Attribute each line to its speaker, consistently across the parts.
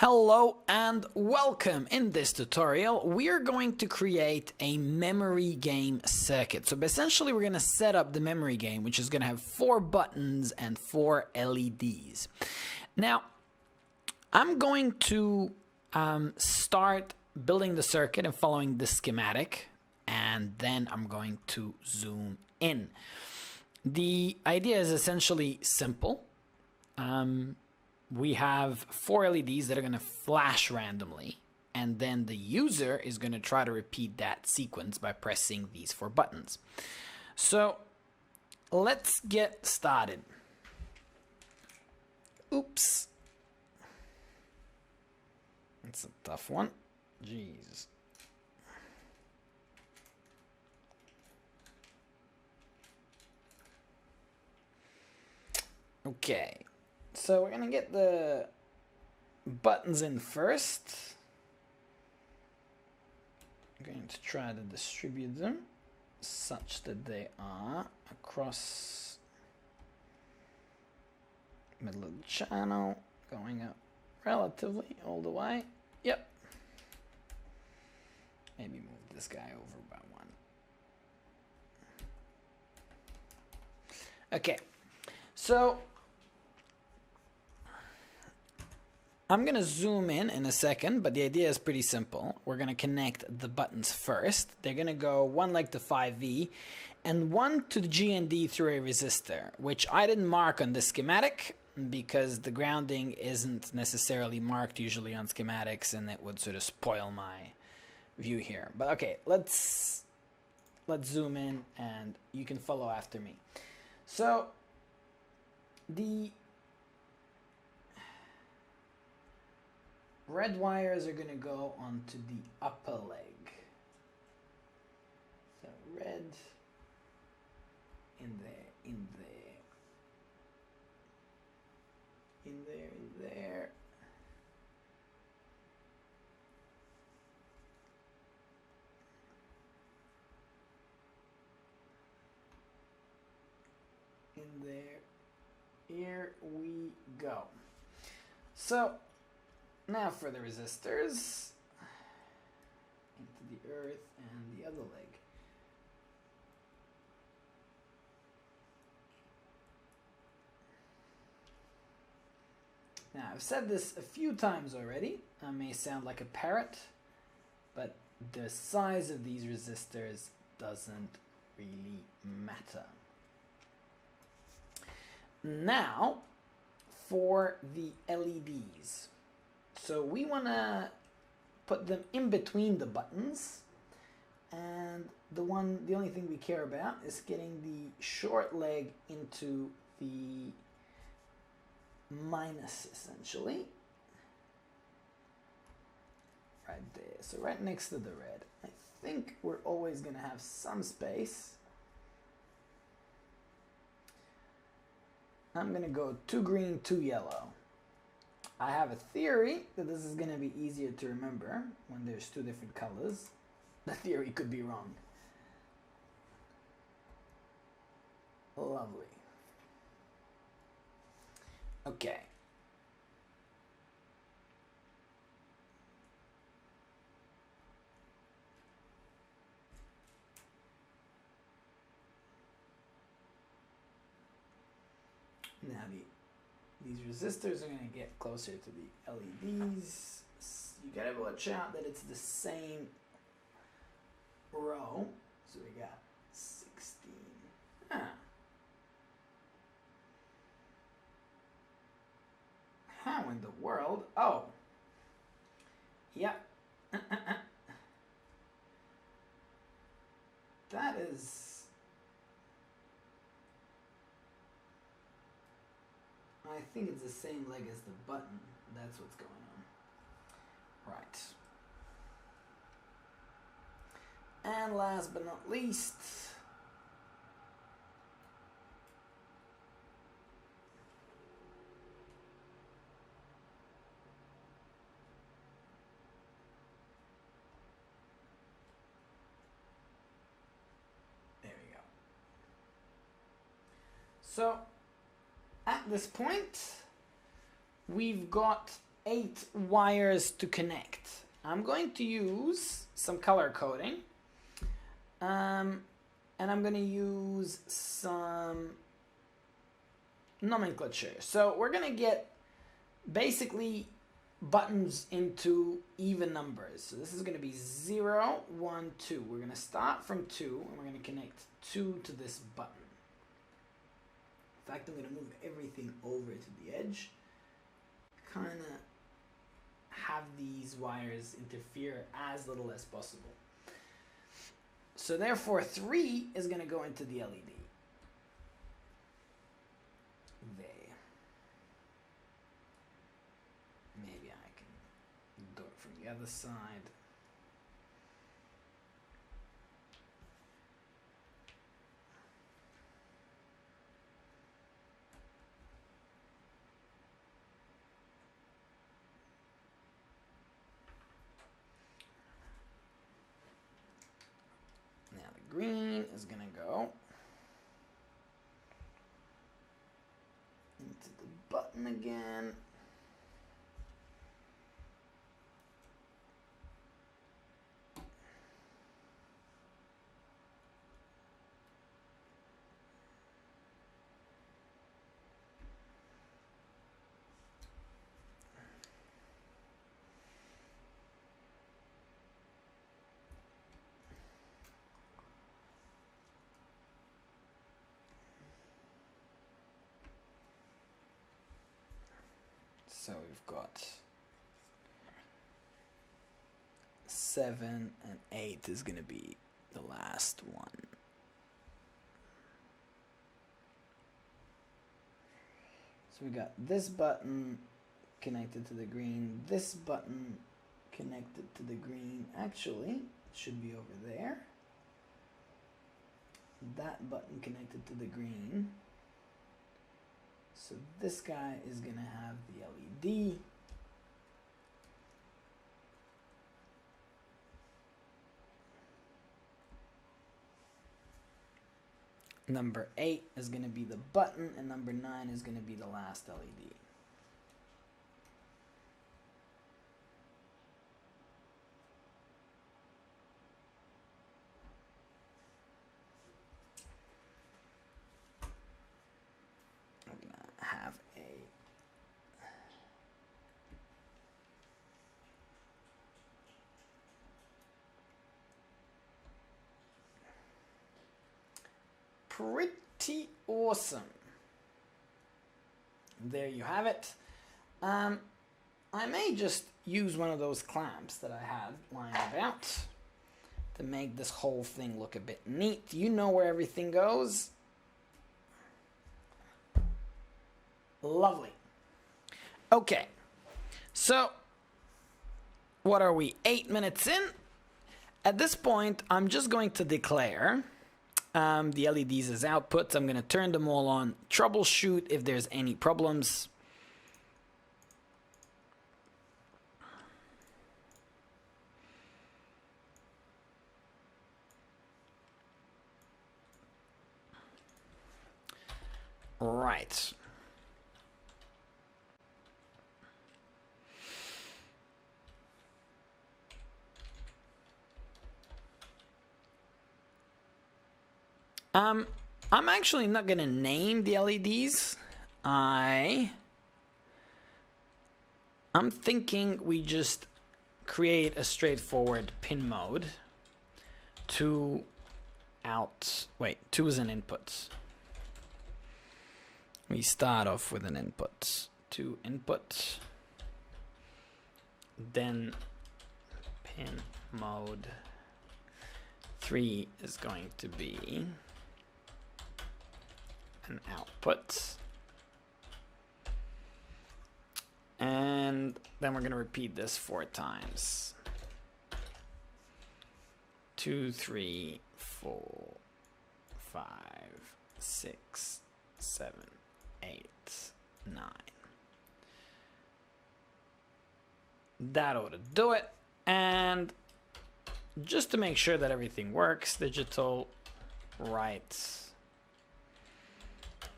Speaker 1: Hello and welcome. In this tutorial, we are going to create a memory game circuit. So essentially, we're going to set up the memory game, which is going to have 4 buttons and 4 LEDs. Now, I'm going to start building the circuit and following the schematic, and then I'm going to zoom in. The idea is essentially simple. We have 4 LEDs that are going to flash randomly, and then the user is going to try to repeat that sequence by pressing these 4 buttons. So let's get started. Oops. That's a tough one. Jeez. Okay. So we're going to get the buttons in first. I'm going to try to distribute them such that they are across the middle of the channel, going up relatively all the way. Yep. Maybe move this guy over by 1. Okay. So I'm going to zoom in a second, but the idea is pretty simple. We're going to connect the buttons first. They're going to go one leg to 5V and one to the G and D through a resistor, which I didn't mark on the schematic because the grounding isn't necessarily marked usually on schematics, and it would sort of spoil my view here. But okay, let's zoom in and you can follow after me. So the red wires are going to go onto the upper leg. So red in there, in there, in there, in there. In there. Here we go. So now for the resistors, into the earth and the other leg. Now I've said this a few times already. I may sound like a parrot, but the size of these resistors doesn't really matter. Now for the LEDs. So we want to put them in between the buttons, and the only thing we care about is getting the short leg into the minus, essentially. Right there, so right next to the red. I think we're always going to have some space. I'm going to go 2 green, 2 yellow. I have a theory that this is going to be easier to remember when there's 2 different colors. The theory could be wrong. Lovely. Okay. Now these resistors are going to get closer to the LEDs. You got to watch out that it's the same row. So we got 16. Huh. How in the world? Oh. Yep. That is... I think it's the same leg as the button. That's what's going on. Right. And last but not least, there we go. So at this point, we've got 8 wires to connect. I'm going to use some color coding. And I'm going to use some nomenclature. So we're going to get basically buttons into even numbers. So this is going to be 0, 1, 2. We're going to start from 2 and we're going to connect 2 to this button. In fact, I'm going to move everything over to the edge. Kind of have these wires interfere as little as possible. So therefore 3 is going to go into the LED. There. Maybe I can do it from the other side. Now the green is going to go into the button again. So we've got 7 and 8 is going to be the last one. So we got this button connected to the green, this button connected to the green. Actually, it should be over there. That button connected to the green. So this guy is going to have the LED. Number 8 is going to be the button, and number 9 is going to be the last LED. I'm going to have a pretty awesome. There you have it. I may just use one of those clamps that I had lying about to make this whole thing look a bit neat. You know where everything goes. Lovely. Okay, so what are we, 8 minutes in? At this point, I'm just going to declare the LEDs as outputs. I'm going to turn them all on, troubleshoot if there's any problems. Right. I'm actually not going to name the LEDs. I'm thinking we just create a straightforward pin mode. 2 out. Wait, 2 is an input. We start off with an input. 2 input. Then pin mode 3 is going to be an output, and then we're going to repeat this 4 times. 2, 3, 4, 5, 6, 7, 8, 9. That ought to do it. And just to make sure that everything works, digital write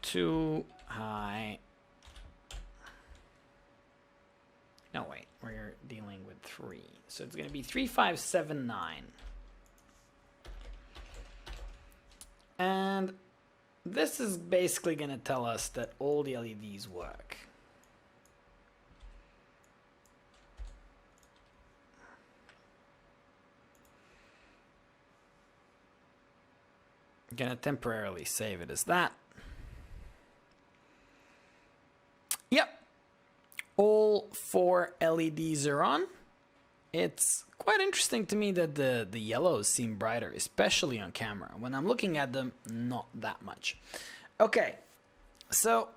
Speaker 1: to high. Oh wait, we're dealing with 3. So it's going to be 3579. And this is basically going to tell us that all the LEDs work. I'm going to temporarily save it as that. Yep. All 4 LEDs are on. It's quite interesting to me that the yellows seem brighter, especially on camera. When I'm looking at them, not that much. Okay, so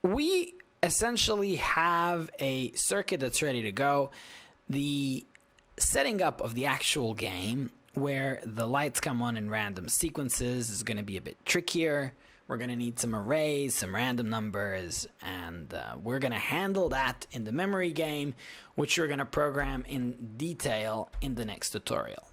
Speaker 1: we essentially have a circuit that's ready to go. The setting up of the actual game, where the lights come on in random sequences, is going to be a bit trickier. We're going to need some arrays, some random numbers, and we're going to handle that in the memory game, which we're going to program in detail in the next tutorial.